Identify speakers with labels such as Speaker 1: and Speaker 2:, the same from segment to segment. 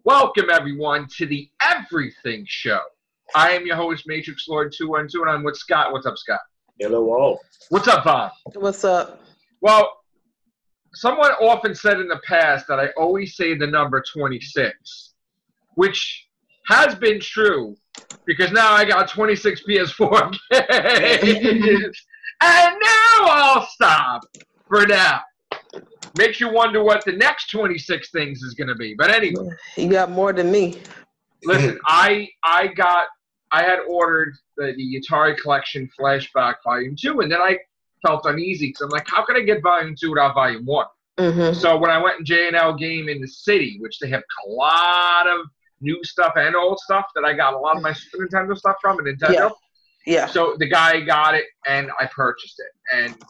Speaker 1: Welcome, everyone, to the Everything Show. I am your host, Matrix Lord 212, and I'm with Scott. What's up, Scott?
Speaker 2: Hello, all.
Speaker 1: What's up, Bob?
Speaker 3: What's up?
Speaker 1: Well, someone often said in the past that I always say the number 26, which has been true because now I got 26 PS4 games. And now I'll stop for now. Makes you wonder what the next 26 things is going to be. But anyway.
Speaker 3: You got more than me.
Speaker 1: Listen, I had ordered the Atari Collection Flashback Volume 2, and then I felt uneasy because I'm like, how can I get Volume 2 without Volume 1?
Speaker 3: Mm-hmm.
Speaker 1: So when I went in J&L Game in the city, which they have a lot of new stuff and old stuff that I got a lot of my Super Nintendo stuff from, and Nintendo.
Speaker 3: Yeah.
Speaker 1: So the guy got it, and I purchased it, and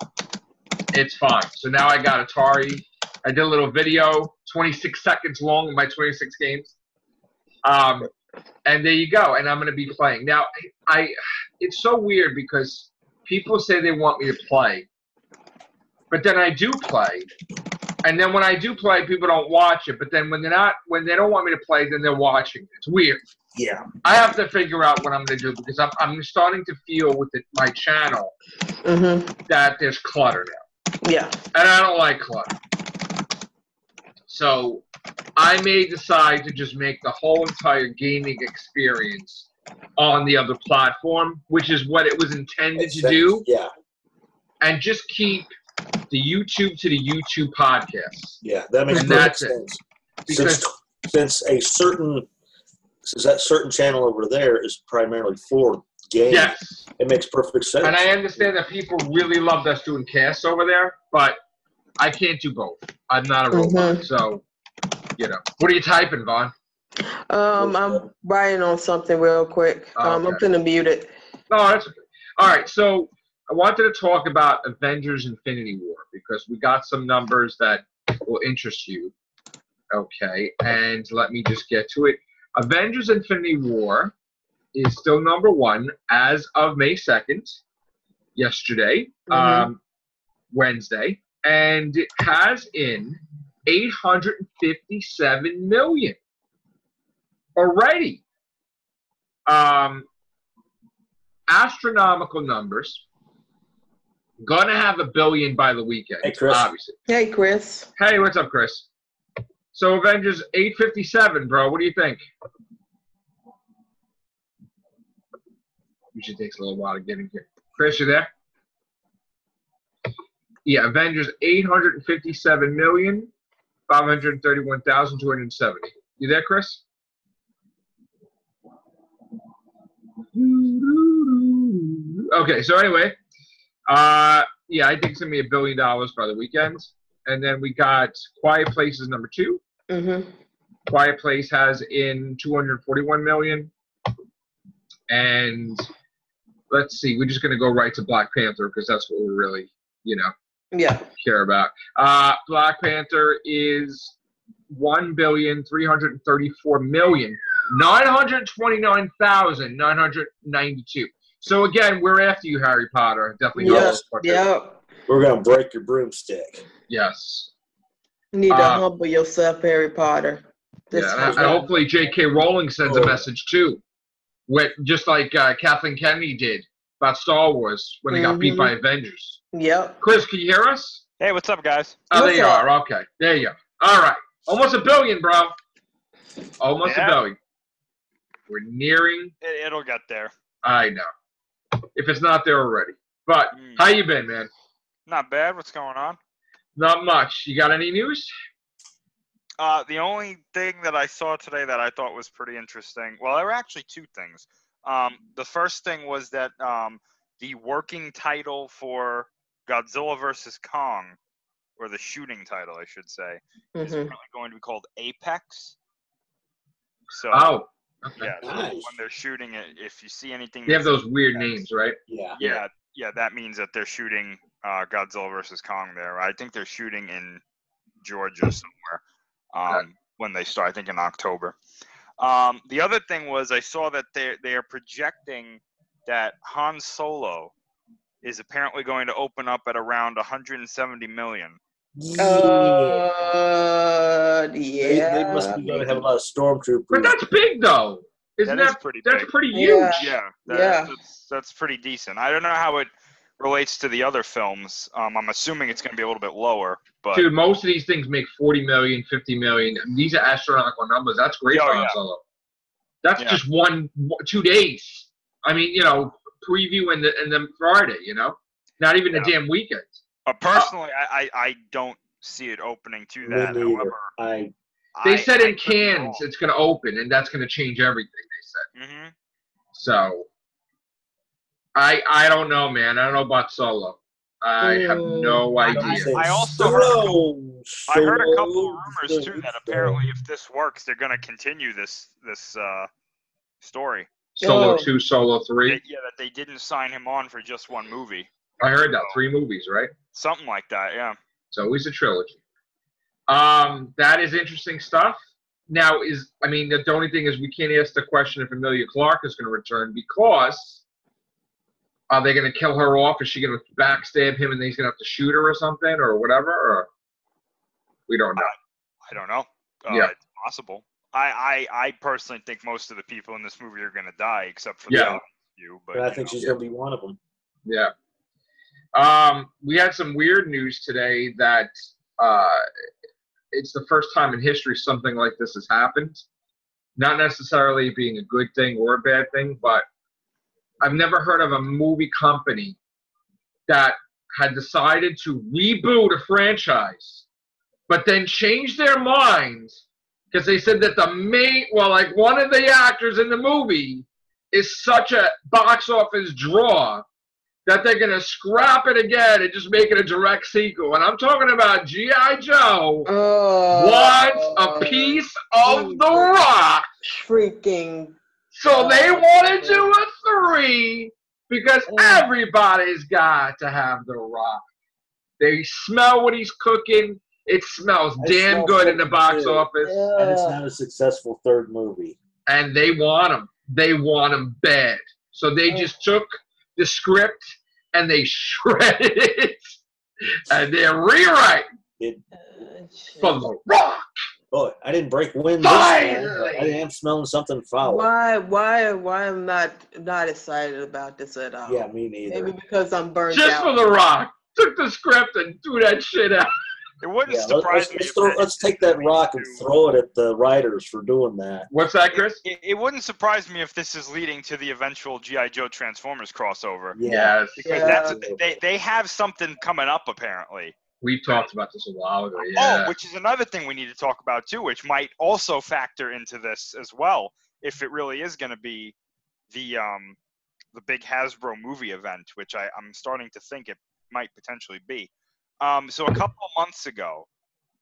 Speaker 1: it's fine. So now I got Atari. I did a little video, 26 seconds long of my 26 games. And there you go. And I'm going to be playing. Now, it's so weird because people say they want me to play, but then I do play. And then when I do play, people don't watch it. But then when they don't want me to play, then they're watching it. It's weird.
Speaker 2: Yeah.
Speaker 1: I have to figure out what I'm going to do because I'm starting to feel with my channel that there's clutter now.
Speaker 3: Yeah.
Speaker 1: And I don't like clutter. So I may decide to just make the whole entire gaming experience on the other platform, which is what it was intended to do.
Speaker 2: Yeah. And
Speaker 1: just keep the YouTube to the YouTube podcasts.
Speaker 2: Yeah, that makes perfect sense. Because since that certain channel over there is primarily for games, yes, it makes perfect sense.
Speaker 1: And I understand that people really loved us doing casts over there, but I can't do both. I'm not a robot, so, you know. What are you typing, Vaughn?
Speaker 3: I'm writing on something real quick. I'm going to mute it.
Speaker 1: No, that's okay. All right, so I wanted to talk about Avengers Infinity War because we got some numbers that will interest you. Okay, and let me just get to it. Avengers Infinity War is still number one as of May 2nd, yesterday, Wednesday, and it has in 857 million already. Astronomical numbers. Gonna have $1 billion by the weekend.
Speaker 2: Hey, Chris.
Speaker 1: Obviously.
Speaker 3: Hey, Chris.
Speaker 1: Hey, what's up, Chris? So Avengers 857, bro. What do you think? Usually takes a little while to get in here. Chris, you there? Yeah, Avengers 857,531,270. You there, Chris? Okay, so anyway, yeah, I think it's gonna be $1 billion by the weekend, and then we got Quiet Place is number 2. Quiet Place has in 241 million, and let's see, we're just gonna go right to Black Panther because that's what we're really, care about. Black Panther is 1,334,929,992. So again, we're after you, Harry Potter. Definitely.
Speaker 3: Yes. Yep.
Speaker 2: We're gonna break your broomstick.
Speaker 1: Yes.
Speaker 3: You need to humble yourself, Harry Potter.
Speaker 1: And hopefully J.K. Rowling sends a message too, just like Kathleen Kennedy did about Star Wars when they got beat by Avengers.
Speaker 3: Yep.
Speaker 1: Chris, can you hear us?
Speaker 4: Hey, what's up, guys?
Speaker 1: Oh, there you are. Okay, there you go. All right, almost $1 billion, bro. Almost $1 billion. We're nearing.
Speaker 4: It'll get there.
Speaker 1: I know. If it's not there already. But how you been, man?
Speaker 4: Not bad. What's going on?
Speaker 1: Not much. You got any news?
Speaker 4: The only thing that I saw today that I thought was pretty interesting. Well, there were actually two things. The first thing was that the working title for Godzilla vs. Kong, or the shooting title, I should say, is apparently going to be called Apex. So,
Speaker 1: okay.
Speaker 4: Yeah, so when they're shooting it, if you see anything,
Speaker 1: they have those weird names, right?
Speaker 4: Yeah. That means that they're shooting Godzilla vs. Kong there. I think they're shooting in Georgia somewhere when they start. I think in October. The other thing was I saw that they are projecting that Han Solo is apparently going to open up at around 170 million
Speaker 3: Yeah.
Speaker 2: They must be going to have a lot of stormtroopers.
Speaker 1: But that's big, though. Isn't that
Speaker 4: pretty
Speaker 1: that's
Speaker 4: big.
Speaker 1: pretty huge?
Speaker 4: Yeah. That's pretty decent. I don't know how it relates to the other films. I'm assuming it's going to be a little bit lower. But
Speaker 1: Dude, most of these things make 40 million, 50 million. These are astronomical numbers. That's great for Han Solo. That's just 2 days. I mean, preview and then Friday. Not even a damn weekend.
Speaker 4: Personally, I don't see it opening to that. However,
Speaker 1: they said in Cannes it's going to open, and that's going to change everything. They said.
Speaker 4: Mm-hmm.
Speaker 1: So, I don't know, man. I don't know about Solo. I have no idea.
Speaker 4: I also heard a couple of rumors too that apparently if this works, they're going to continue this story.
Speaker 1: Solo 2, Solo 3.
Speaker 4: That they didn't sign him on for just one movie.
Speaker 1: I heard that 3 movies, right?
Speaker 4: Something like that, yeah.
Speaker 1: It's always a trilogy. That is interesting stuff. Now, the only thing is we can't ask the question if Emilia Clarke is going to return because are they going to kill her off? Is she going to backstab him and then he's going to have to shoot her or something or whatever? Or we don't know.
Speaker 4: I don't know. It's possible. I personally think most of the people in this movie are going to die except for the few. But
Speaker 2: I think she's going to be one of them.
Speaker 1: Yeah. We had some weird news today that it's the first time in history something like this has happened. Not necessarily being a good thing or a bad thing, but I've never heard of a movie company that had decided to reboot a franchise, but then changed their minds because they said that one of the actors in the movie is such a box office draw that they're going to scrap it again and just make it a direct sequel. And I'm talking about G.I. Joe wants a piece of the rock.
Speaker 3: Freaking.
Speaker 1: So they want to do a 3 because everybody's got to have the rock. They smell what he's cooking. It smells damn good in the box office.
Speaker 2: And it's not a successful 3rd movie.
Speaker 1: And they want him. They want him bad. So they just took the script and they shredded it and they're rewriting for the rock.
Speaker 2: Boy, I didn't break wind.
Speaker 1: Finally!
Speaker 2: I am smelling something foul.
Speaker 3: Why I'm not excited about this at all?
Speaker 2: Yeah, me neither.
Speaker 3: Maybe because I'm burnt
Speaker 1: Just
Speaker 3: out.
Speaker 1: for the rock. Took the script and threw that shit out.
Speaker 4: It wouldn't surprise me.
Speaker 2: Let's take that rock and throw it at the writers for doing that.
Speaker 1: What's that, Chris?
Speaker 4: It wouldn't surprise me if this is leading to the eventual G.I. Joe Transformers crossover.
Speaker 1: Yes.
Speaker 4: Because they have something coming up, apparently.
Speaker 1: We talked about this a while ago, yeah.
Speaker 4: Oh, which is another thing we need to talk about, too, which might also factor into this as well, if it really is going to be the big Hasbro movie event, which I'm starting to think it might potentially be. So a couple of months ago,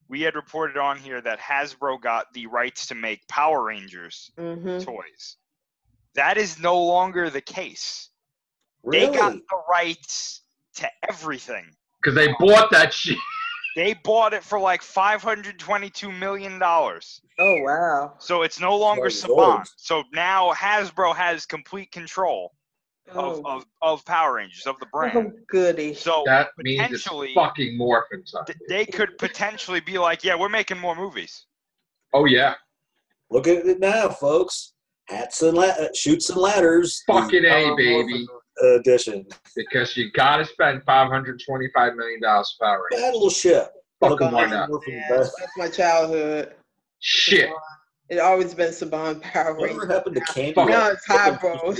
Speaker 4: we had reported on here that Hasbro got the rights to make Power Rangers toys. That is no longer the case.
Speaker 2: Really?
Speaker 4: They got the rights to everything.
Speaker 1: Because they bought that shit.
Speaker 4: They bought it for like $522 million.
Speaker 3: Oh, wow.
Speaker 4: So it's no longer Saban. So now Hasbro has complete control of Power Rangers, of the brand.
Speaker 3: Oh, goody.
Speaker 4: So
Speaker 1: that means it's fucking morphin' time.
Speaker 4: They could potentially be like, yeah, we're making more movies.
Speaker 1: Oh, yeah.
Speaker 2: Look at it now, folks. Hats and shoots and ladders.
Speaker 1: Fucking A, baby.
Speaker 2: Edition.
Speaker 1: Because you got to spend $525 million for Power Rangers.
Speaker 2: Bad little ship.
Speaker 1: Fucking why not?
Speaker 3: That's my childhood.
Speaker 1: Shit.
Speaker 3: It's always been Saban Power Rangers.
Speaker 2: Whatever happened to Candy?
Speaker 3: Now it's Hasbro.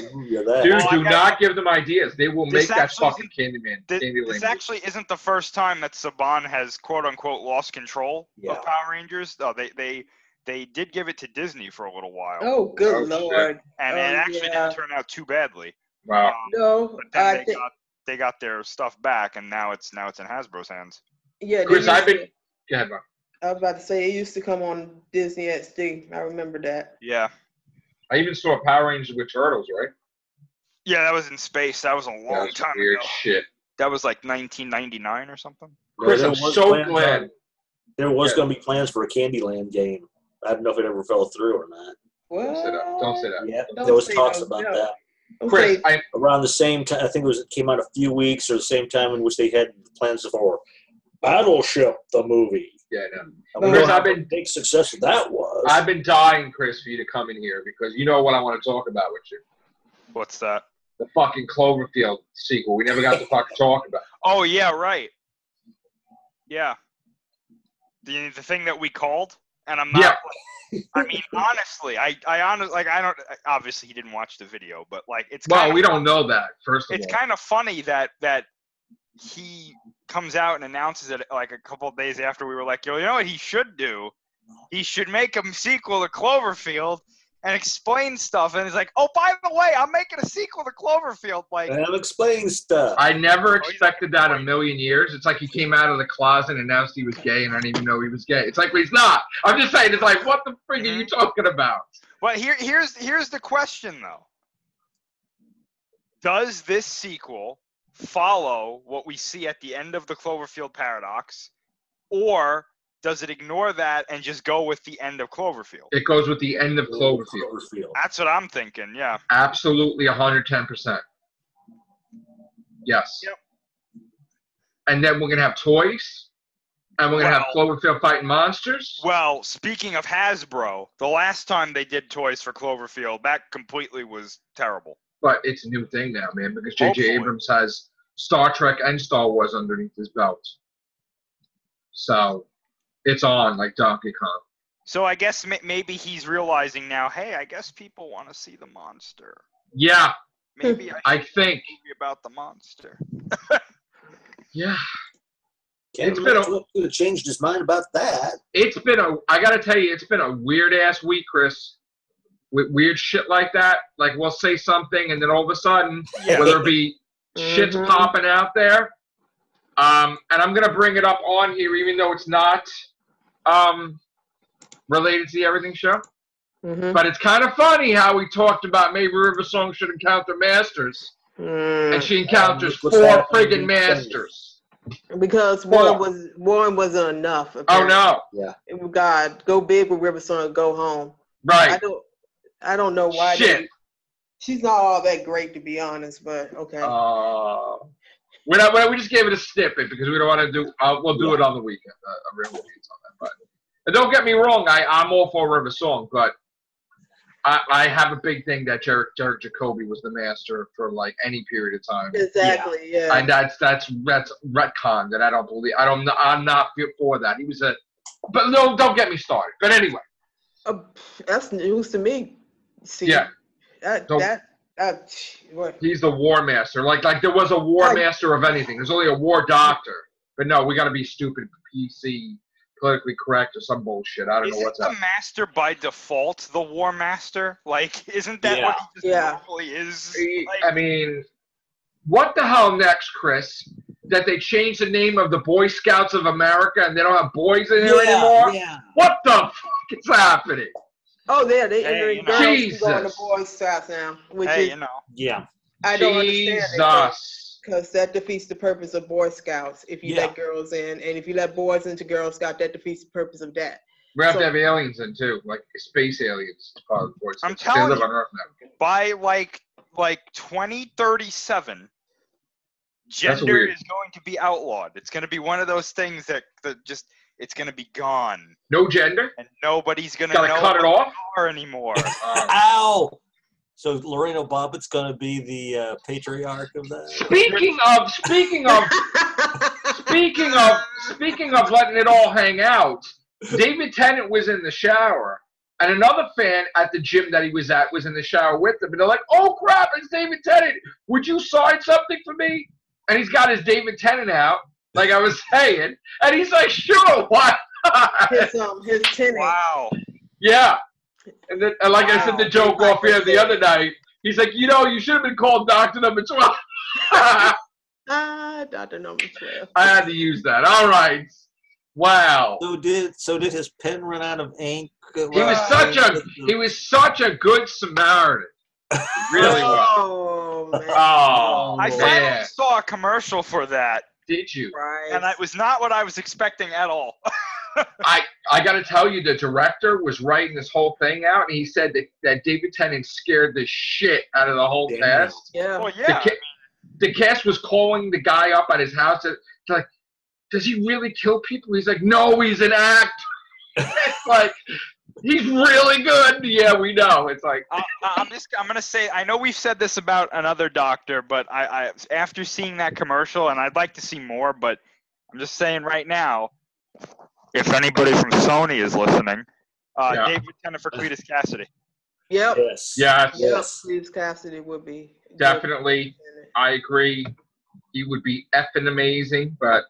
Speaker 1: Dude, do not give them ideas. They will make that fucking Candyman.
Speaker 4: This actually isn't the first time that Saban has quote-unquote lost control of Power Rangers. They did give it to Disney for a little while.
Speaker 3: Oh, good Lord.
Speaker 4: And it actually didn't turn out too badly.
Speaker 1: Wow.
Speaker 3: No,
Speaker 4: but then they got their stuff back, and now it's in Hasbro's hands.
Speaker 3: Yeah,
Speaker 1: Chris, Go ahead, Mark.
Speaker 3: I was about to say it used to come on Disney XD. I remember that.
Speaker 4: Yeah.
Speaker 1: I even saw Power Rangers with Turtles, right?
Speaker 4: Yeah, that was in space. That was a long time
Speaker 1: weird
Speaker 4: ago.
Speaker 1: Shit.
Speaker 4: That was like 1999 or something.
Speaker 1: Chris, I'm so glad.
Speaker 2: There was going to be plans for a Candyland game. I don't know if it ever fell through or not.
Speaker 3: What?
Speaker 1: Don't say that.
Speaker 2: Yeah, there was talks about that.
Speaker 1: Chris,
Speaker 2: around the same time, I think it came out a few weeks or the same time in which they had plans for. Battleship, the movie.
Speaker 1: Yeah, no.
Speaker 2: And we know how big success that was.
Speaker 1: I've been dying, Chris, for you to come in here because you know what I want to talk about with you.
Speaker 4: What's that?
Speaker 1: The fucking Cloverfield sequel. We never got to fucking talk about.
Speaker 4: Oh, yeah, right. Yeah. The thing that we called, and I'm not.
Speaker 1: Yeah.
Speaker 4: I mean, honestly, I honestly, like, I don't. Obviously, he didn't watch the video, but like, it's.
Speaker 1: Well, we don't know that. First of all,
Speaker 4: it's kind of funny that he comes out and announces it like a couple of days after we were like, yo, you know what he should do? He should make a sequel to Cloverfield and explain stuff. And he's like, oh, by the way, I'm making a sequel to Cloverfield. Like,
Speaker 2: and I'm explaining stuff.
Speaker 1: I never expected that in a million years. It's like he came out of the closet and announced he was gay, and I didn't even know he was gay. It's like, well, he's not. I'm just saying, it's like, what the frig are you talking about?
Speaker 4: Well, here's the question, though. Does this sequel follow what we see at the end of the Cloverfield paradox, or does it ignore that and just go with the end of Cloverfield?
Speaker 1: It goes with the end of Cloverfield.
Speaker 4: That's what I'm thinking, yeah.
Speaker 1: Absolutely 110%. Yes.
Speaker 4: Yep.
Speaker 1: And then we're going to have toys, and we're going to have Cloverfield fighting monsters.
Speaker 4: Well, speaking of Hasbro, the last time they did toys for Cloverfield, that completely was terrible.
Speaker 1: But it's a new thing now, man, because J.J. Abrams has Star Trek and Star Wars underneath his belt. So it's on like Donkey Kong.
Speaker 4: So I guess maybe he's realizing now, hey, I guess people want to see the monster.
Speaker 1: Yeah.
Speaker 4: Maybe
Speaker 1: I think
Speaker 4: about the monster.
Speaker 1: Yeah.
Speaker 2: It's been could have changed his mind about that.
Speaker 1: I got to tell you, it's been a weird-ass week, Chris. With weird shit like that, like we'll say something and then all of a sudden, whether it be shit's popping out there, and I'm gonna bring it up on here, even though it's not related to the Everything Show. But it's kind of funny how we talked about maybe River Song should encounter Masters, and she encounters 4 friggin' Masters.
Speaker 3: Because one wasn't enough. Apparently.
Speaker 1: Oh no!
Speaker 3: Yeah. God, go big with River Song, go home.
Speaker 1: Right.
Speaker 3: I don't know why.
Speaker 1: Shit.
Speaker 3: She's not all that great, to be honest, but okay.
Speaker 1: We just gave it a snippet because we don't want to do. We'll do it on the weekend. A real weekend on that. But and don't get me wrong, I'm all for River Song, but I have a big thing that Derek Jacobi was the master for like any period of time.
Speaker 3: Exactly. Yeah.
Speaker 1: And that's retcon that I don't believe. I'm not for that. He was a. But no, don't get me started. But anyway.
Speaker 3: That's news to me. See,
Speaker 1: yeah. He's the war master. Like there was a war master of anything. There's only a war doctor. But no, we got to be stupid, PC, politically correct, or some bullshit. I don't know what's up.
Speaker 4: Isn't the master by default the war master? Like, isn't that what he just normally is? Like,
Speaker 1: I mean, what the hell next, Chris? That they changed the name of the Boy Scouts of America and they don't have boys in here anymore? Yeah. What the fuck is happening?
Speaker 3: Oh, they entering girls
Speaker 1: Jesus.
Speaker 3: going to Boy Scouts now. Which is,
Speaker 2: Yeah.
Speaker 3: I don't understand it. Because that defeats the purpose of Boy Scouts if you let girls in. And if you let boys into Girl Scout, that defeats the purpose of that.
Speaker 1: We have to have aliens in, too. Like space aliens. Part of the Boy Scouts.
Speaker 4: I'm telling
Speaker 1: they live
Speaker 4: you,
Speaker 1: on Earth now.
Speaker 4: by like 2037, gender is going to be outlawed. It's going to be one of those things that just, it's going to be gone.
Speaker 1: No gender?
Speaker 4: And nobody's going to know
Speaker 1: cut it off
Speaker 4: anymore.
Speaker 2: Ow! So Lorena Bobbitt's going to be the patriarch of that?
Speaker 1: Speaking of letting it all hang out, David Tennant was in the shower. And another fan at the gym that he was at was in the shower with him. And they're like, oh, crap, it's David Tennant. Would you sign something for me? And he's got his David Tennant out, like I was saying. And he's like, sure, why not?
Speaker 3: His Tennant.
Speaker 4: Wow.
Speaker 1: Yeah. And then, like I said the joke off here the other night, he's like, you should have been called Dr. Number 12.
Speaker 3: Dr. Number 12.
Speaker 1: I had to use that. All right. Wow.
Speaker 2: So did his pen run out of ink?
Speaker 1: He was such a good Samaritan. Really was.
Speaker 3: Man.
Speaker 1: Oh,
Speaker 4: I finally saw a commercial for that.
Speaker 1: Did you?
Speaker 3: Right.
Speaker 4: And it was not what I was expecting at all.
Speaker 1: I got to tell you, the director was writing this whole thing out, and he said that David Tennant scared the shit out of the whole cast.
Speaker 3: Yeah.
Speaker 4: Well, yeah.
Speaker 1: The cast was calling the guy up at his house to like, does he really kill people? He's like, no, he's an actor. It's like, he's really good. Yeah, we know. It's like
Speaker 4: I'm gonna say, I know we've said this about another doctor, but I after seeing that commercial, and I'd like to see more, but I'm just saying right now, if anybody from Sony is listening, David Tennant for Cletus Cassidy.
Speaker 3: Yep.
Speaker 1: Yes.
Speaker 3: Cletus Cassidy would be
Speaker 1: definitely. I agree. He would be effing amazing, but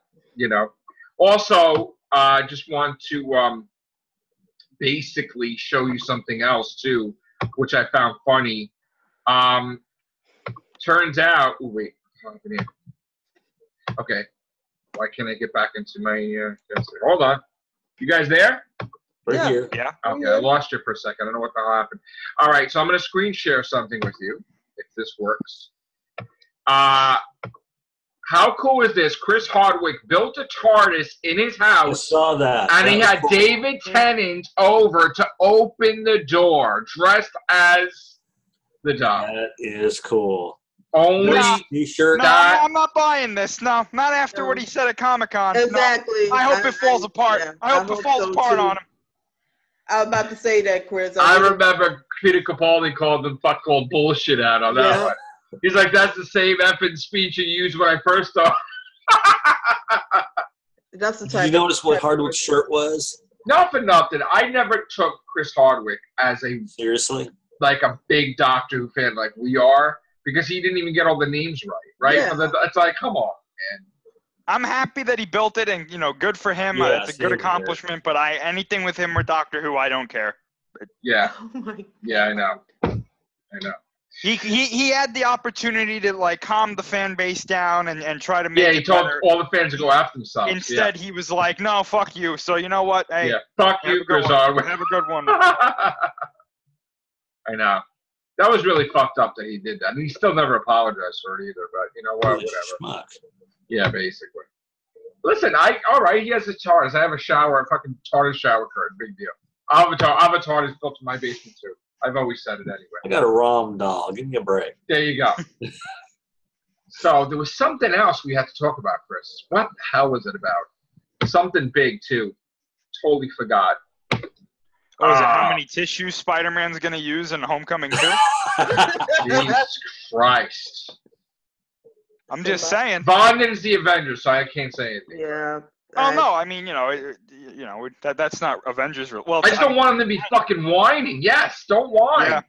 Speaker 1: Also, I just want to basically show you something else too, which I found funny. Turns out, okay. Why can't I get back into my? Hold on. You guys there?
Speaker 2: Right here.
Speaker 4: Yeah.
Speaker 1: Okay, I lost you for a second. I don't know what the hell happened. All right, so I'm going to screen share something with you, if this works. How cool is this? Chris Hardwick built a TARDIS in his house.
Speaker 2: I saw that.
Speaker 1: And he had David Tennant over to open the door, dressed as the dog.
Speaker 2: That is cool.
Speaker 1: Only
Speaker 2: T-shirt.
Speaker 4: No, I'm not buying this. No, not after what he said at Comic-Con.
Speaker 3: Exactly.
Speaker 4: No. I hope it falls apart.
Speaker 3: Yeah,
Speaker 4: I hope it falls apart on him.
Speaker 3: I was about to say that, Chris.
Speaker 1: I remember Peter Capaldi called them fuck-all bullshit out on that one. He's like, that's the same effing speech you used when I first started.
Speaker 3: That's the type.
Speaker 2: Did you notice what Hardwick's shirt was?
Speaker 1: Not for nothing. I never took Chris Hardwick as a like a big Doctor Who fan like we are, because he didn't even get all the names right? Yeah. It's like, come on, man.
Speaker 4: I'm happy that he built it, and good for him.
Speaker 2: Yeah,
Speaker 4: it's a good accomplishment. But anything with him or Doctor Who, I don't care.
Speaker 1: Yeah.
Speaker 3: Oh
Speaker 1: yeah, I know.
Speaker 4: He had the opportunity to calm the fan base down and try to make
Speaker 1: he told all the fans to go after themselves.
Speaker 4: Instead, he was like, "No, fuck you." So you know what? Hey,
Speaker 1: fuck you, Chris Hardwick.
Speaker 4: Have a good one.
Speaker 1: I know. That was really fucked up that he did that. And he still never apologized for it either. But you know what? Whatever.
Speaker 2: Schmuck.
Speaker 1: Yeah, basically. Listen, all right. He has a TARDIS. I have a shower, a fucking TARDIS shower curtain. Big deal. I have a TARDIS built in my basement too. I've always said it anyway.
Speaker 2: I got a ROM doll. Give me a break.
Speaker 1: There you go. So there was something else we had to talk about, Chris. What the hell was it about? Something big, too. Totally forgot.
Speaker 4: Oh, is it how many tissues Spider-Man's going to use in Homecoming 2?
Speaker 1: Jesus Christ.
Speaker 4: I'm just saying.
Speaker 1: Bondin's the Avengers, so I can't say anything.
Speaker 3: Yeah.
Speaker 4: Oh no! I mean, that's not Avengers. Well,
Speaker 1: I just don't want him to be fucking whining. Yes, don't whine. Yeah.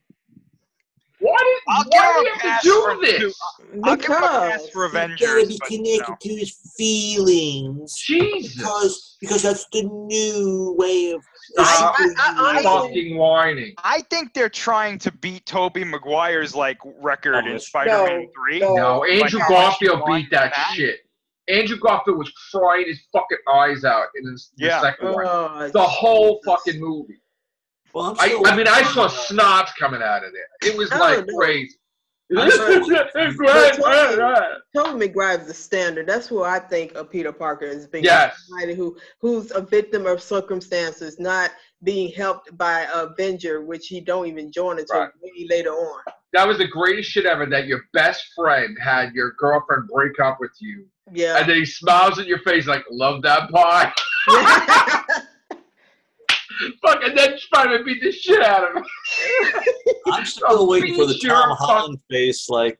Speaker 1: Why do you have to do this?
Speaker 4: I'll give him a pass for Avengers.
Speaker 2: He's gotta be connected to his feelings.
Speaker 1: Jesus.
Speaker 2: Because that's the new way of
Speaker 1: fucking whining.
Speaker 4: I think they're trying to beat Tobey Maguire's record in Spider-Man 3.
Speaker 1: No, Andrew Garfield beat that shit. Andrew Garfield was crying his fucking eyes out in the second one. The whole fucking movie.
Speaker 2: Well,
Speaker 1: I saw snot coming out of there. It was crazy.
Speaker 3: Tobey Maguire is the standard. That's who I think of Peter Parker as being somebody who's a victim of circumstances, not being helped by a Avenger, which he don't even join until way later on.
Speaker 1: That was the greatest shit ever, that your best friend had your girlfriend break up with you.
Speaker 3: Yeah.
Speaker 1: And then he smiles in your face like, love that pie. Fuck, and then Spider-Man beat the shit out of him.
Speaker 2: I'm still waiting for the Tom Holland face, with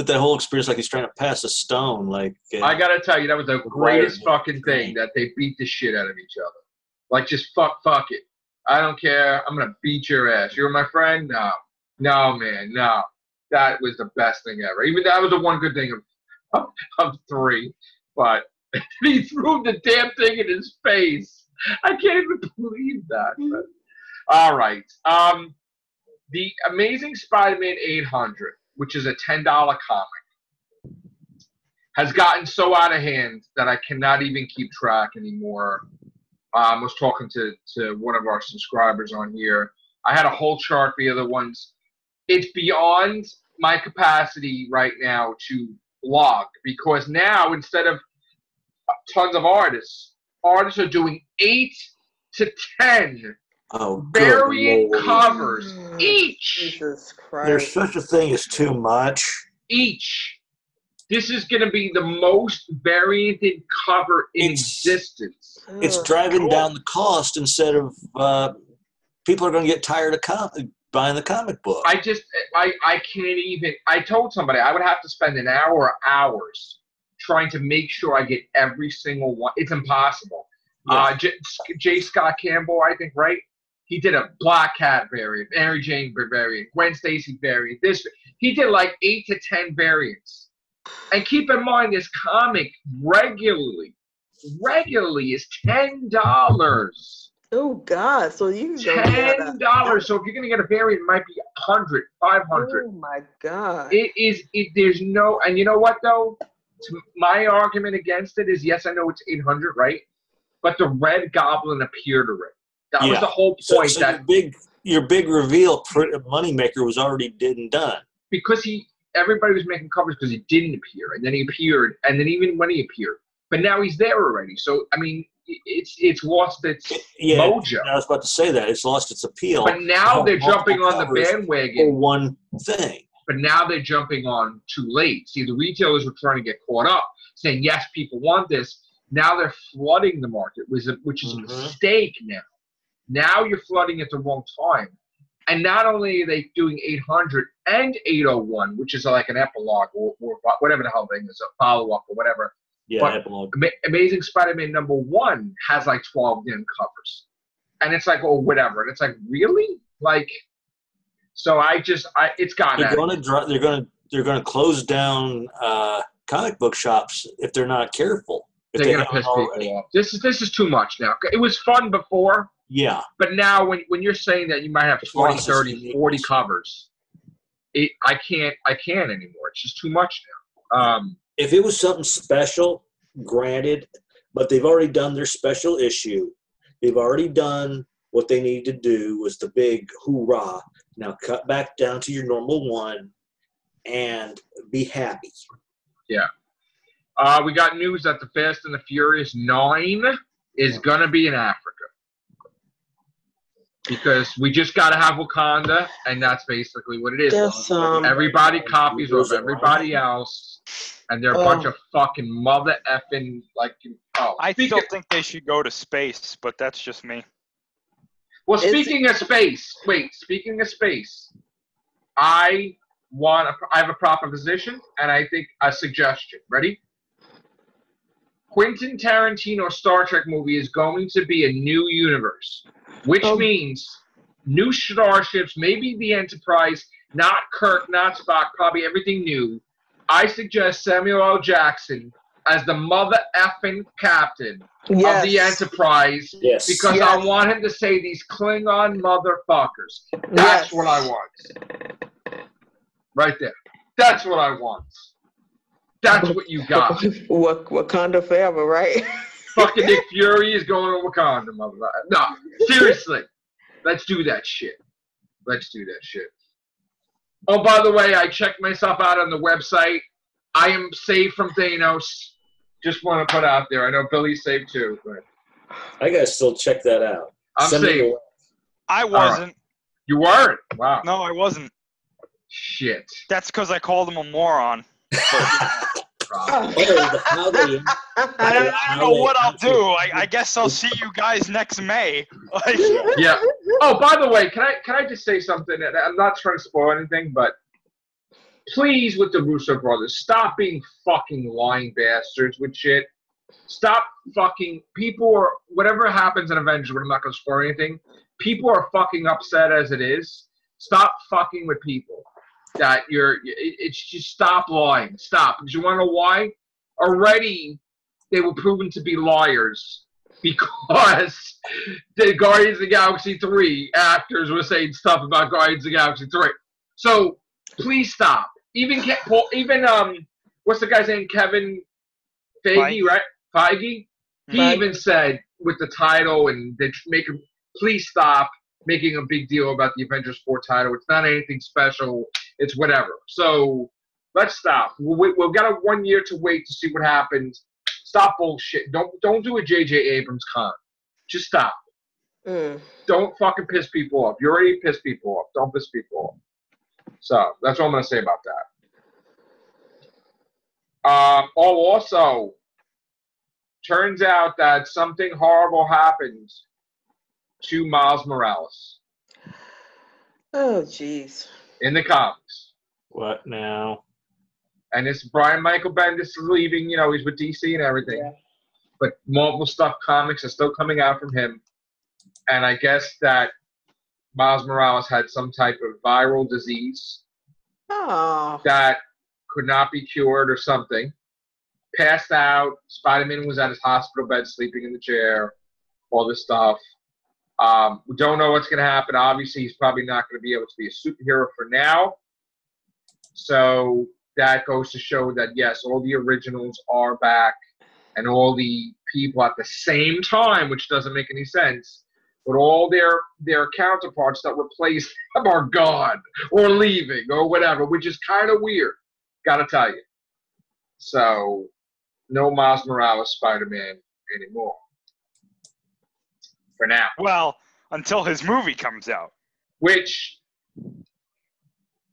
Speaker 2: that whole experience, like he's trying to pass a stone.
Speaker 1: I gotta tell you, that was the greatest fucking thing, that they beat the shit out of each other. Just fuck it. I don't care. I'm gonna beat your ass. You're my friend? No, man, no. That was the best thing ever. Even that was the one good thing of 3. But he threw the damn thing in his face. I can't even believe that. But, all right. The Amazing Spider-Man 800, which is a $10 comic, has gotten so out of hand that I cannot even keep track anymore. I was talking to one of our subscribers on here. I had a whole chart for the other ones. It's beyond my capacity right now to log, because now instead of tons of artists are doing 8 to 10 variant covers each.
Speaker 3: Jesus Christ.
Speaker 2: There's such a thing as too much.
Speaker 1: Each. This is going to be the most varianted cover in existence.
Speaker 2: It's driving down the cost instead of people are going to get tired of buying the comic book.
Speaker 1: I can't even. I told somebody I would have to spend an hour or hours trying to make sure I get every single one. It's impossible. Yeah. J. Scott Campbell, I think, right? He did a Black Cat variant, Mary Jane variant, Gwen Stacy variant. He did like 8 to 10 variants. And keep in mind, this comic regularly is $10.
Speaker 3: Oh God! So you
Speaker 1: $10. So if you're gonna get a variant, it might be 100, 500.
Speaker 3: Oh my God!
Speaker 1: There's no, and you know what though? My argument against it is, yes, I know it's 800, right? But the Red Goblin appeared already. That was the whole point.
Speaker 2: So your big reveal moneymaker was already did and done.
Speaker 1: Because everybody was making covers because he didn't appear, and then he appeared, and then even when he appeared, but now he's there already. So I mean, it's lost its mojo.
Speaker 2: I was about to say that it's lost its appeal.
Speaker 1: But now they're jumping on the bandwagon
Speaker 2: for one thing.
Speaker 1: But now they're jumping on too late. See, the retailers were trying to get caught up, saying yes, people want this. Now they're flooding the market, which is a mistake now. Now you're flooding at the wrong time. And not only are they doing 800 and 801, which is like an epilogue or whatever the hell thing is, a follow-up or whatever.
Speaker 2: Yeah,
Speaker 1: but
Speaker 2: epilogue.
Speaker 1: Amazing Spider-Man #1 has like 12 damn covers. And it's like, oh, whatever. And it's like, really? Like, so it's gotten
Speaker 2: they're going to close down comic book shops if they're not careful.
Speaker 1: They're going to piss people off. This is too much now. It was fun before.
Speaker 2: Yeah.
Speaker 1: But now when you're saying that you might have 20, 30, 40 covers, I can't anymore. It's just too much now.
Speaker 2: If it was something special, granted, but they've already done their special issue. They've already done what they need to do was the big hoorah. Now cut back down to your normal one and be happy.
Speaker 1: Yeah. We got news that the Fast and the Furious 9 is going to be in Africa. Because we just got to have Wakanda, and that's basically what it is. Everybody copies of everybody else, and they're a bunch of fucking mother effing, like,
Speaker 4: I still think they should go to space, but that's just me.
Speaker 1: Well, speaking of space, I have a proposition, and I think a suggestion. Ready? Quentin Tarantino Star Trek movie is going to be a new universe, which means new starships, maybe the Enterprise, not Kirk, not Spock, probably everything new. I suggest Samuel L. Jackson as the mother effing captain of the Enterprise because I want him to say these Klingon motherfuckers. That's what I want. Right there. That's what I want. That's what you got.
Speaker 3: Wakanda forever, right?
Speaker 1: Fucking Nick Fury is going to Wakanda, motherfucker. No, seriously. Let's do that shit. Oh, by the way, I checked myself out on the website. I am safe from Thanos. Just want to put out there. I know Billy's safe too. But
Speaker 2: I got to still check that out.
Speaker 1: I'm safe.
Speaker 4: I wasn't.
Speaker 1: Right. You weren't? Wow.
Speaker 4: No, I wasn't.
Speaker 1: Shit.
Speaker 4: That's because I called him a moron. I don't know what I'll do. I guess I'll see you guys next May.
Speaker 1: Yeah. Oh, by the way, can I just say something? I'm not trying to spoil anything, but please, with the Russo brothers, stop being fucking lying bastards with shit. Stop fucking people or whatever happens in Avengers. But I'm not going to spoil anything. People are fucking upset as it is. Stop fucking with people. It's just stop lying. Stop. Because you want to know why? Already, they were proven to be liars because the Guardians of the Galaxy 3 actors were saying stuff about Guardians of the Galaxy 3. So, please stop. Even what's the guy's name? Kevin Feige, right? Feige? He even said with the title and they make him, please stop making a big deal about the Avengers 4 title. It's not anything special. It's whatever. So let's stop. We've got 1 year to wait to see what happens. Stop bullshit. Don't do a J.J. Abrams con. Just stop. Don't fucking piss people off. You already pissed people off. Don't piss people off. So that's what I'm going to say about Also, turns out that something horrible happened to Miles Morales.
Speaker 3: Oh, jeez.
Speaker 1: In the comics.
Speaker 2: What now?
Speaker 1: And this Brian Michael Bendis is leaving. You know, he's with DC and everything.
Speaker 3: Yeah.
Speaker 1: But Marvel stuff comics are still coming out from him. And I guess that Miles Morales had some type of viral disease that could not be cured or something. Passed out. Spider-Man was at his hospital bed sleeping in the chair. All this stuff. We don't know what's going to happen. Obviously, he's probably not going to be able to be a superhero for now. So that goes to show that, yes, all the originals are back and all the people at the same time, which doesn't make any sense, but all their counterparts that replace them are gone or leaving or whatever, which is kind of weird, got to tell you. So no Miles Morales Spider-Man anymore. For now.
Speaker 4: Well, until his movie comes out.
Speaker 1: Which,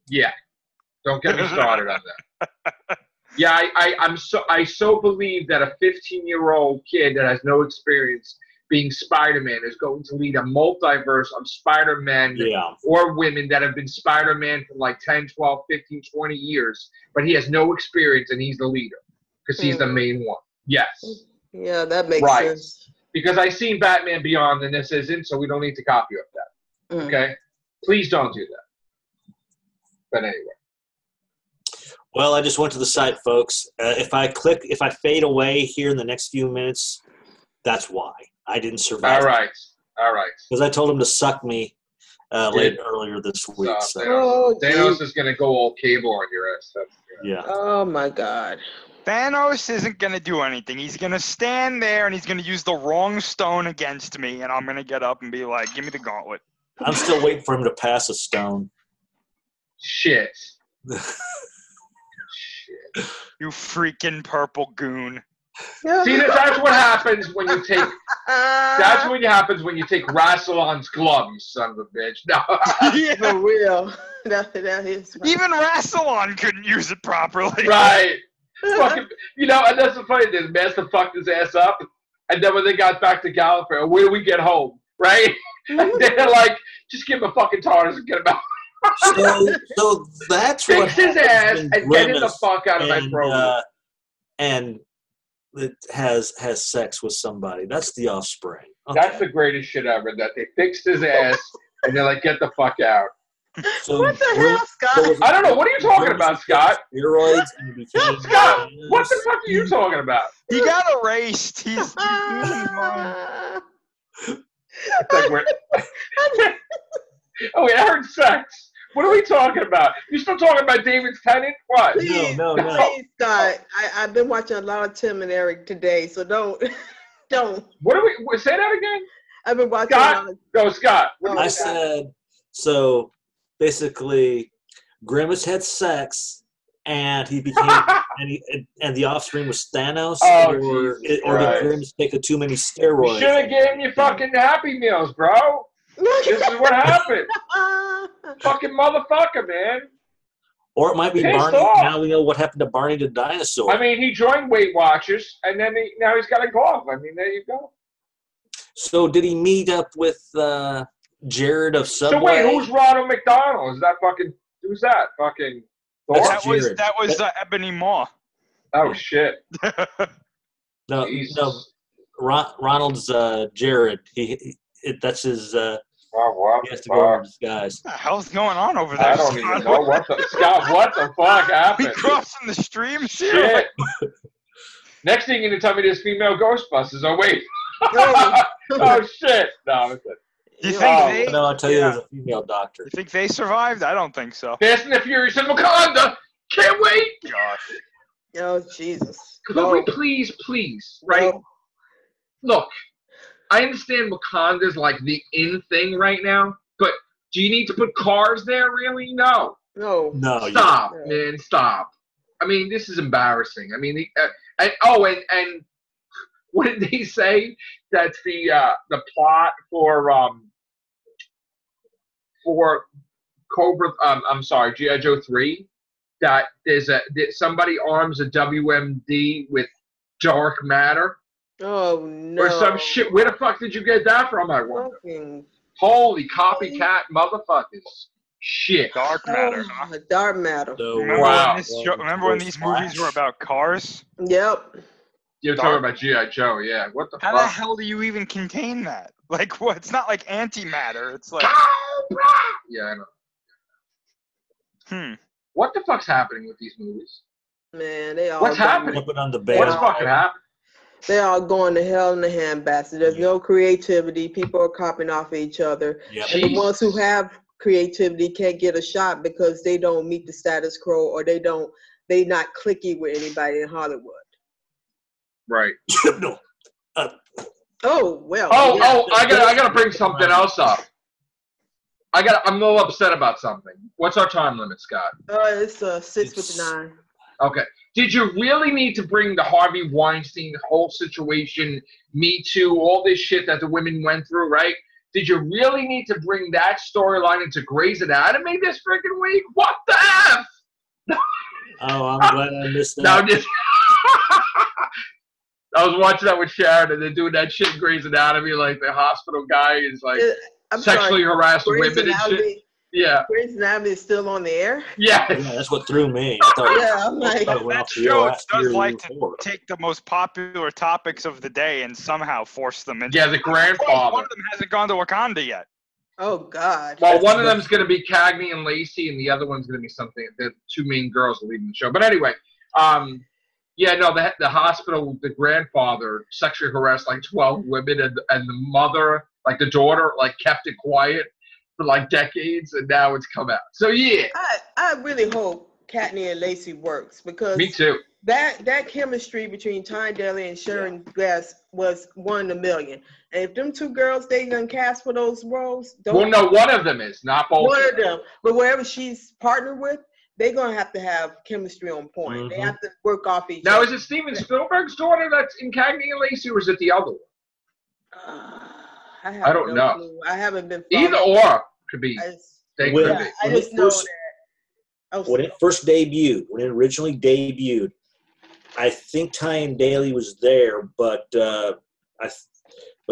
Speaker 1: yeah. Don't get me started on that. Yeah, I so believe that a 15-year-old kid that has no experience being Spider-Man is going to lead a multiverse of Spider-Men or women that have been Spider-Man for like 10, 12, 15, 20 years, but he has no experience and he's the leader because he's the main one. Yes.
Speaker 3: Yeah, that makes sense.
Speaker 1: Because I seen Batman Beyond and this isn't, so we don't need to copy of that. Okay? Please don't do that. But anyway.
Speaker 2: Well, I just went to the site, folks. If I fade away here in the next few minutes, that's why. I didn't survive.
Speaker 1: All right.
Speaker 2: Because I told him to suck me earlier this week.
Speaker 1: Thanos is going to go all cable on your ass.
Speaker 2: Yeah.
Speaker 3: Oh, my God.
Speaker 4: Thanos isn't going to do anything. He's going to stand there and he's going to use the wrong stone against me, and I'm going to get up and be like, give me the gauntlet.
Speaker 2: I'm still waiting for him to pass a stone.
Speaker 1: Shit.
Speaker 4: You freaking purple goon.
Speaker 1: See, that's what happens when you take. That's what happens when you take Rassilon's glove, you son of a bitch. No.
Speaker 3: Yeah, for real. That is right.
Speaker 4: Even Rassilon couldn't use it properly.
Speaker 1: Right. Fucking, and that's the funny thing. Master fucked his ass up, and then when they got back to Gallifrey, where do we get home? Right? And they're like, just give him a fucking TARDIS and get him out.
Speaker 2: So that's what
Speaker 1: fix his ass and get him the fuck out of my program.
Speaker 2: And it has sex with somebody. That's the Offspring.
Speaker 1: Okay. That's the greatest shit ever. That they fixed his ass and they're like, get the fuck out.
Speaker 2: So
Speaker 3: what the hell, Scott?
Speaker 1: I don't know. What are you talking about, Scott?
Speaker 2: Steroids.
Speaker 1: Scott, what the fuck are you talking about?
Speaker 4: He got erased. He's
Speaker 1: Oh, wait, I heard sex. What are we talking about? You still talking about David's Tennant? What?
Speaker 3: Please,
Speaker 2: No.
Speaker 3: Please, Scott. I've been watching a lot of Tim and Eric today, so don't.
Speaker 1: What are we? Say that again.
Speaker 3: I've been watching.
Speaker 1: Scott, go, Scott.
Speaker 2: I said so. Basically, Grimace had sex, and he became and the Offspring was Thanos, or did Grimace take too many steroids?
Speaker 1: You should have given me fucking Happy Meals, bro. This is what happened. Fucking motherfucker, man.
Speaker 2: Or it might be Barney. Now we know what happened to Barney the dinosaur.
Speaker 1: I mean, he joined Weight Watchers, and then now he's got a golf. I mean, there you go.
Speaker 2: So did he meet up with Jared of Subway?
Speaker 1: So wait, who's Ronald McDonald? Is that fucking? Who's that? Fucking. Thor?
Speaker 4: That was Ebony Maw.
Speaker 1: Oh shit.
Speaker 2: No. Ronald's Jared. That's his. He has to go over disguise.
Speaker 4: What the hell's going on over there?
Speaker 1: I don't even know what the fuck happened.
Speaker 4: We crossing the stream.
Speaker 1: Shit. Next thing you're gonna tell me there's female Ghostbusters. Oh wait. Oh shit. No, it's it.
Speaker 4: You think
Speaker 2: No, I'll tell you, there's a female doctor.
Speaker 4: You think they survived? I don't think so.
Speaker 1: Fast and the Furious in Wakanda. Can't wait.
Speaker 4: Gosh.
Speaker 3: Oh Jesus.
Speaker 1: Could we please, right?
Speaker 3: No.
Speaker 1: Look. I understand Wakanda's like the in thing right now, but do you need to put cars there, really? No. Stop, man, stop. I mean, this is embarrassing. I mean, and what did they say? That's the plot for Cobra. I'm sorry, G.I. Joe 3. that somebody arms a WMD with dark matter.
Speaker 3: Oh no!
Speaker 1: Or some shit. Where the fuck did you get that from? I wonder. Holy copycat motherfuckers! Shit.
Speaker 4: Dark matter, huh?
Speaker 3: Dark matter.
Speaker 2: So,
Speaker 4: Remember when these movies were about cars?
Speaker 3: Yep.
Speaker 1: You're talking about G.I. Joe, yeah. What the fuck?
Speaker 4: How the hell do you even contain that? Like, what? It's not like antimatter. It's like.
Speaker 1: Yeah, I know. What the fuck's happening with these movies?
Speaker 3: Man, they all.
Speaker 1: What's happening? What's fucking happening?
Speaker 3: They're all going to hell in the handbasket. There's no creativity. People are copying off of each other.
Speaker 2: Yep.
Speaker 3: And the ones who have creativity can't get a shot because they don't meet the status quo or they not clicky with anybody in Hollywood.
Speaker 1: Right.
Speaker 2: No.
Speaker 3: Oh well.
Speaker 1: I gotta bring something else up. I'm a little upset about something. What's our time limit, Scott?
Speaker 3: It's 6:59.
Speaker 1: Okay. Did you really need to bring the Harvey Weinstein whole situation, Me Too, all this shit that the women went through, right? Did you really need to bring that storyline into Grey's Anatomy this freaking week? What the F?
Speaker 2: Oh, I'm glad I missed that.
Speaker 1: No, I was watching that with Sharon, and they're doing that shit in Grey's Anatomy, like the hospital guy is like sexually harassing women and shit. Yeah.
Speaker 3: Grey's Anatomy is still on the air?
Speaker 1: Yeah.
Speaker 2: That's what threw me. I thought,
Speaker 3: I'm like,
Speaker 4: that show does like to take the most popular topics of the day and somehow force them into.
Speaker 1: Yeah, the grandfather.
Speaker 4: One of them hasn't gone to Wakanda yet.
Speaker 3: Oh God.
Speaker 1: Well, one of them's going to be Cagney and Lacey, and the other one's going to be something. The two main girls leading the show. But anyway, the hospital, the grandfather sexually harassed like 12 women, and the mother, like the daughter, like kept it quiet for like decades, and now it's come out. So yeah,
Speaker 3: I really hope Cagney and Lacey works because
Speaker 1: me too.
Speaker 3: That chemistry between Tyne Daly and Sharon Glass was 1 in a million. And if them two girls they gonna cast for those roles,
Speaker 1: well, no, one of them is not both.
Speaker 3: One of them, but wherever she's partnered with, they're gonna have to have chemistry on point. Mm-hmm. They have to work off each other.
Speaker 1: Now, is it Steven Spielberg's daughter that's in Cagney and Lacey, or is it the other one? I don't know.
Speaker 3: Clue. I haven't been.
Speaker 1: Either or could be.
Speaker 3: I just know that.
Speaker 2: When it first debuted, when it originally debuted, I think Tyne Daly was there, but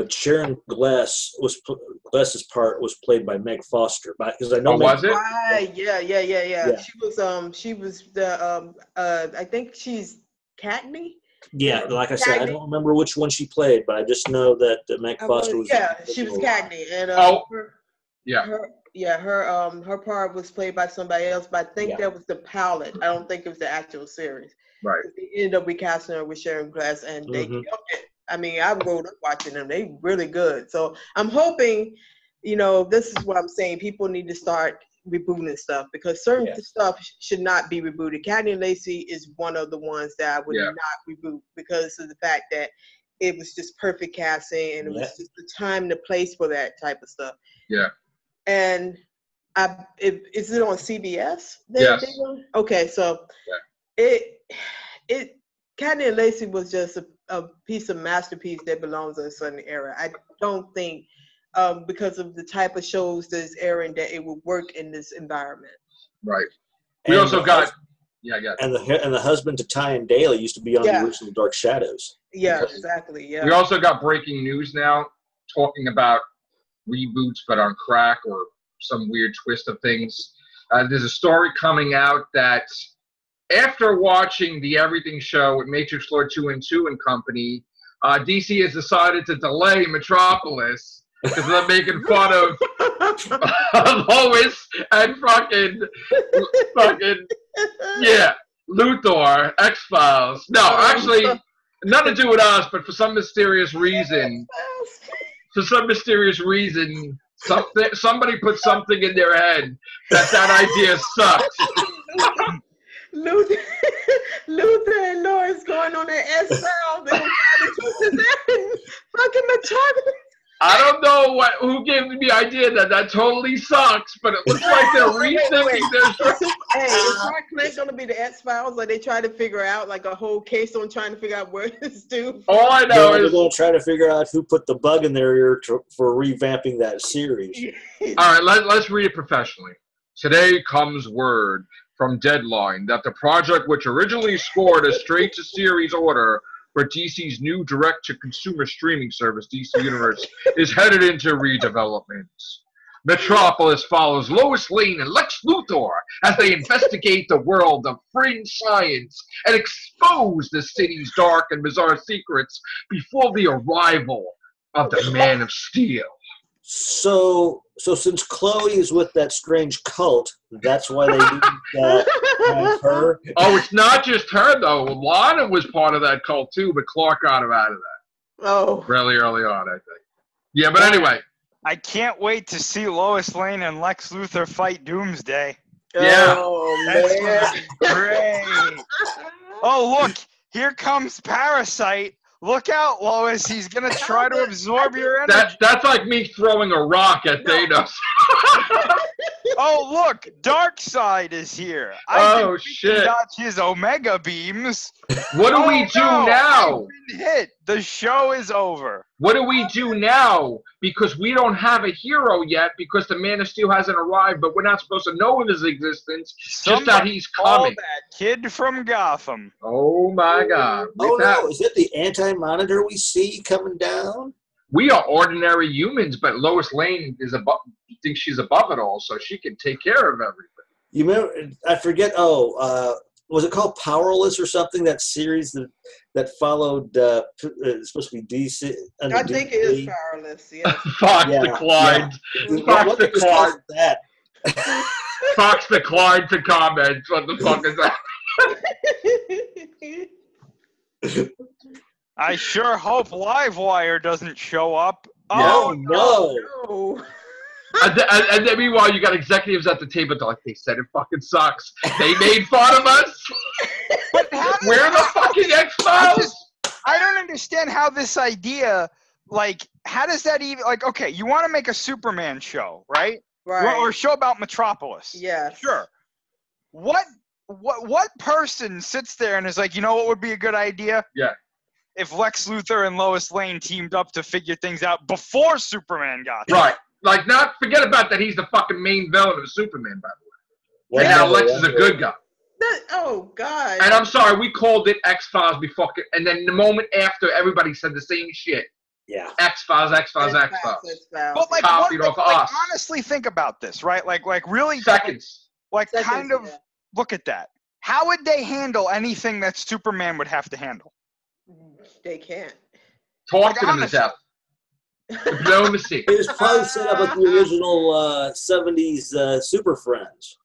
Speaker 2: Sharon Glass's part was played by Meg Foster. Because I know.
Speaker 1: Was it?
Speaker 3: Right. Yeah. She was the. I think she's Cagney.
Speaker 2: Yeah, like I said, I don't remember which one she played, but I just know that Meg Foster was.
Speaker 3: Yeah, she was Cagney, and her part was played by somebody else, but I think that was the pilot. I don't think it was the actual series.
Speaker 1: Right.
Speaker 3: They ended up recasting her with Sharon Glass, and they killed it. I mean, I wrote up watching them; they really good. So I'm hoping, this is what I'm saying. People need to start rebooting stuff because certain stuff should not be rebooted. Cagney and Lacey is one of the ones that I would not reboot because of the fact that it was just perfect casting and it was just the time and the place for that type of stuff.
Speaker 1: Yeah.
Speaker 3: And is it on CBS?
Speaker 1: Yes.
Speaker 3: Okay, so Cagney and Lacey was just a piece of masterpiece that belongs in a certain era. I don't think because of the type of shows that's airing that it would work in this environment.
Speaker 1: Right. We also got
Speaker 2: and the husband to Tyne Daly used to be on the original Dark Shadows.
Speaker 3: Yeah, exactly. Yeah.
Speaker 1: We also got breaking news now talking about reboots but on crack or some weird twist of things. There's a story coming out that after watching the Everything show with Matrix Lord 2 and 2 and company, DC has decided to delay Metropolis because they're making fun of Lois and fucking Luthor, X-Files. No, actually, nothing to do with us, but for some mysterious reason, somebody put something in their head that idea sucks.
Speaker 3: Luther and Lois going on their S-Files. They were trying to keep it fucking Metropolis.
Speaker 1: I don't know who gave me the idea that totally sucks, but it looks like they're rethinking their show.
Speaker 3: Hey, is Clark Kent going to be the X-Files? Like they try to figure out like a whole case on trying to figure out where this dude.
Speaker 1: All I know is
Speaker 2: they're going to try to figure out who put the bug in their ear for revamping that series.
Speaker 1: All right, let's read it professionally. Today comes word from Deadline that the project, which originally scored a straight-to-series order for DC's new direct-to-consumer streaming service, DC Universe, is headed into redevelopment. Metropolis follows Lois Lane and Lex Luthor as they investigate the world of fringe science and expose the city's dark and bizarre secrets before the arrival of the Man of Steel.
Speaker 2: So since Chloe is with that strange cult, that's why they need have her.
Speaker 1: Oh, it's not just her, though. Lana was part of that cult, too, but Clark got her out of that.
Speaker 3: Oh.
Speaker 1: Really early on, I think. Yeah, but anyway.
Speaker 4: I can't wait to see Lois Lane and Lex Luthor fight Doomsday.
Speaker 1: Yeah.
Speaker 3: Oh,
Speaker 4: That's
Speaker 3: man.
Speaker 4: gonna be great. Oh, look, here comes Parasite. Look out, Lois. He's going to try to absorb your energy.
Speaker 1: That's like me throwing a rock at Thanos.
Speaker 4: Oh, look, Darkseid is here.
Speaker 1: Oh, shit.
Speaker 4: Dodge his Omega beams.
Speaker 1: What do we do now?
Speaker 4: I've been hit. The show is over.
Speaker 1: What do we do now? Because we don't have a hero yet because the Man of Steel hasn't arrived, but we're not supposed to know of his existence, just that he's coming.
Speaker 4: That kid from Gotham.
Speaker 1: Oh, my God.
Speaker 2: Oh, no. Is it the Anti-Monitor we see coming down?
Speaker 1: We are ordinary humans, but Lois Lane thinks she's above it all, so she can take care of everything.
Speaker 2: You remember? I forget. Was it called Powerless or something? That series that followed. It's supposed to be DC.
Speaker 3: I think it is Powerless. Yeah.
Speaker 1: Fox the Clyde.
Speaker 2: Yeah.
Speaker 1: Fox the Clyde.
Speaker 2: That?
Speaker 1: Fox the Clyde to comment. What the fuck is that?
Speaker 4: I sure hope Livewire doesn't show up.
Speaker 2: Yeah.
Speaker 4: Oh,
Speaker 3: No.
Speaker 1: And then meanwhile, you got executives at the table. They're like, they said it fucking sucks. They made fun of us. We're the fucking X-Files.
Speaker 4: I don't understand how this idea, like, how does that even, like, okay, you want to make a Superman show, right?
Speaker 3: Right.
Speaker 4: Or a show about Metropolis.
Speaker 3: Yes.
Speaker 4: Sure. What person sits there and is like, you know what would be a good idea?
Speaker 1: Yeah.
Speaker 4: If Lex Luthor and Lois Lane teamed up to figure things out before Superman got there.
Speaker 1: Right. Like, not forget about that. He's the fucking main villain of Superman, by the way.
Speaker 2: Yeah.
Speaker 1: And now Lex is a good guy.
Speaker 3: Oh, God.
Speaker 1: And I'm sorry, we called it X-Files before, and then the moment after, everybody said the same shit.
Speaker 2: Yeah.
Speaker 1: X-Files.
Speaker 4: But like,
Speaker 1: Copied off us.
Speaker 4: honestly, think about this, right? Like really,
Speaker 1: Seconds.
Speaker 3: Seconds,
Speaker 4: kind of
Speaker 3: yeah.
Speaker 4: look at that. How would they handle anything that Superman would have to handle?
Speaker 3: They can't.
Speaker 1: Talk to them to death. Diplomacy.
Speaker 2: It was probably set up like the original 70s Super Friends.